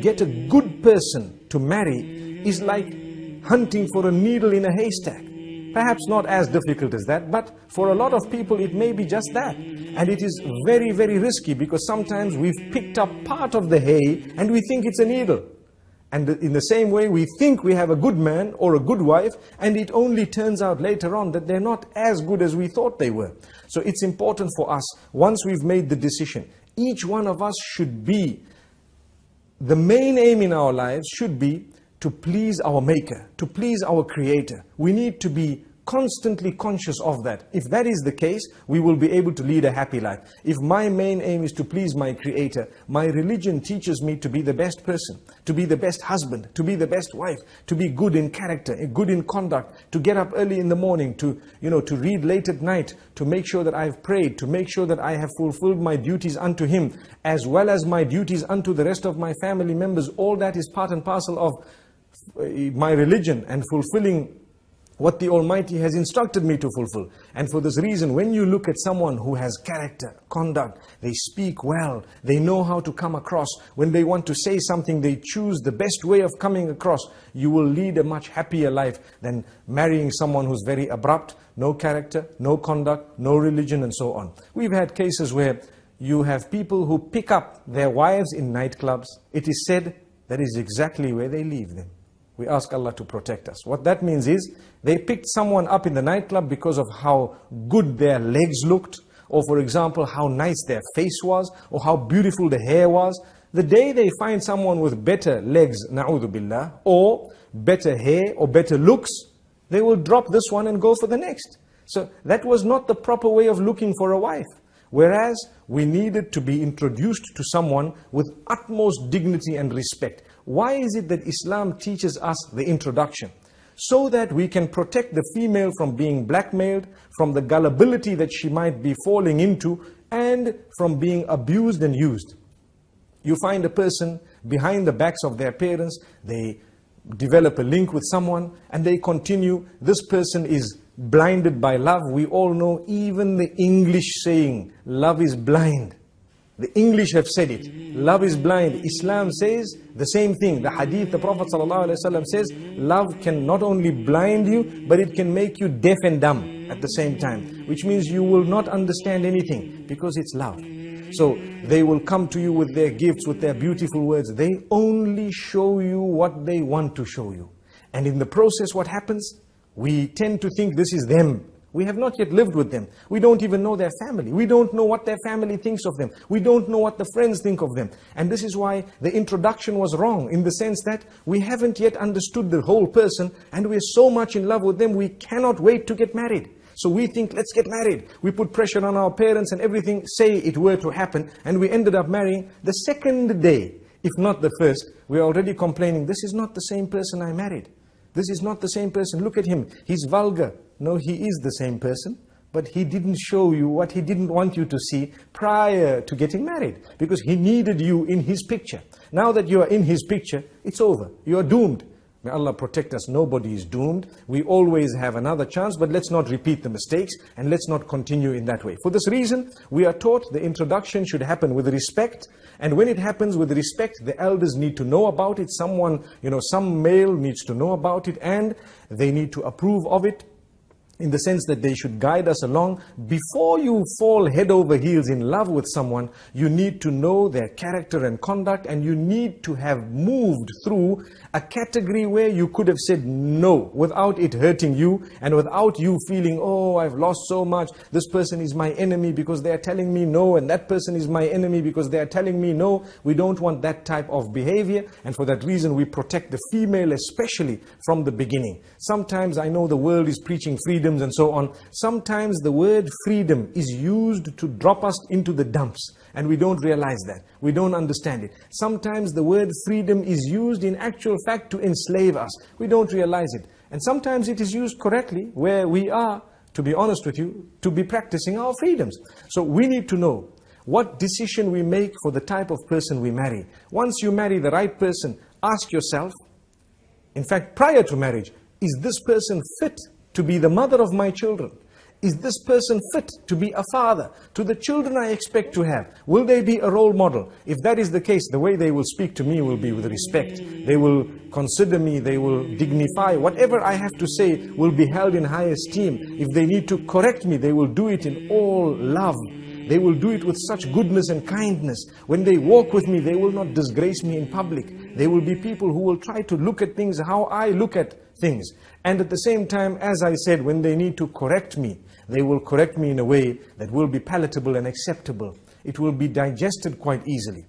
get a good person to marry is like hunting for a needle in a haystack. Perhaps not as difficult as that, but for a lot of people it may be just that. And it is very, very risky, because sometimes we've picked up part of the hay and we think it's a needle. And in the same way, we think we have a good man or a good wife, and it only turns out later on that they're not as good as we thought they were. So it's important for us, once we've made the decision, each one of us should be, the main aim in our lives should be to please our Maker, to please our Creator. We need to be constantly conscious of that. If that is the case, we will be able to lead a happy life. If my main aim is to please my Creator, my religion teaches me to be the best person, to be the best husband, to be the best wife, to be good in character, good in conduct, to get up early in the morning, to read late at night, to make sure that I've prayed, to make sure that I have fulfilled my duties unto Him, as well as my duties unto the rest of my family members. All that is part and parcel of my religion and fulfilling what the Almighty has instructed me to fulfill. And for this reason, when you look at someone who has character, conduct, they speak well, they know how to come across, when they want to say something, they choose the best way of coming across, you will lead a much happier life than marrying someone who's very abrupt, no character, no conduct, no religion, and so on. We've had cases where you have people who pick up their wives in nightclubs. It is said that is exactly where they leave them. We ask Allah to protect us. What that means is, they picked someone up in the nightclub because of how good their legs looked, or for example, how nice their face was, or how beautiful the hair was. The day they find someone with better legs, na'udhu billah, or better hair, or better looks, they will drop this one and go for the next. So that was not the proper way of looking for a wife. Whereas we needed to be introduced to someone with utmost dignity and respect. Why is it that Islam teaches us the introduction? So that we can protect the female from being blackmailed, from the gullibility that she might be falling into, and from being abused and used. You find a person behind the backs of their parents, they develop a link with someone, and they continue. This person is blinded by love. We all know even the English saying, love is blind. The English have said it. Love is blind. Islam says the same thing. The hadith, the Prophet ﷺ says, love can not only blind you, but it can make you deaf and dumb at the same time. Which means you will not understand anything, because it's love. So they will come to you with their gifts, with their beautiful words. They only show you what they want to show you. And in the process, what happens? We tend to think this is them. We have not yet lived with them. We don't even know their family. We don't know what their family thinks of them. We don't know what the friends think of them. And this is why the introduction was wrong, in the sense that we haven't yet understood the whole person, and we're so much in love with them, we cannot wait to get married. So we think, let's get married. We put pressure on our parents and everything, say it were to happen, and we ended up marrying. The second day, if not the first, we're already complaining, this is not the same person I married. This is not the same person. Look at him. He's vulgar. No, he is the same person. But he didn't show you what he didn't want you to see prior to getting married. Because he needed you in his picture. Now that you are in his picture, it's over. You are doomed. May Allah protect us. Nobody is doomed. We always have another chance. But let's not repeat the mistakes. And let's not continue in that way. For this reason, we are taught the introduction should happen with respect. And when it happens with respect, the elders need to know about it. Someone, some male needs to know about it, and they need to approve of it, in the sense that they should guide us along. Before you fall head over heels in love with someone, you need to know their character and conduct, and you need to have moved through a category where you could have said no without it hurting you, and without you feeling, oh, I've lost so much, this person is my enemy because they are telling me no, and that person is my enemy because they are telling me no. We don't want that type of behavior, and for that reason we protect the female especially from the beginning. Sometimes I know the world is preaching freedoms and so on. Sometimes the word freedom is used to drop us into the dumps, and we don't realize that. We don't understand it. Sometimes the word freedom is used in actual fact to enslave us. We don't realize it. And sometimes it is used correctly where we are, to be honest with you, to be practicing our freedoms. So we need to know what decision we make for the type of person we marry. Once you marry the right person, ask yourself, in fact prior to marriage, is this person fit to be the mother of my children? Is this person fit to be a father to the children I expect to have? Will they be a role model? If that is the case, the way they will speak to me will be with respect. They will consider me, they will dignify. Whatever I have to say will be held in high esteem. If they need to correct me, they will do it in all love. They will do it with such goodness and kindness. When they walk with me, they will not disgrace me in public. They will be people who will try to look at things how I look at things. And at the same time, as I said, when they need to correct me, they will correct me in a way that will be palatable and acceptable. It will be digested quite easily.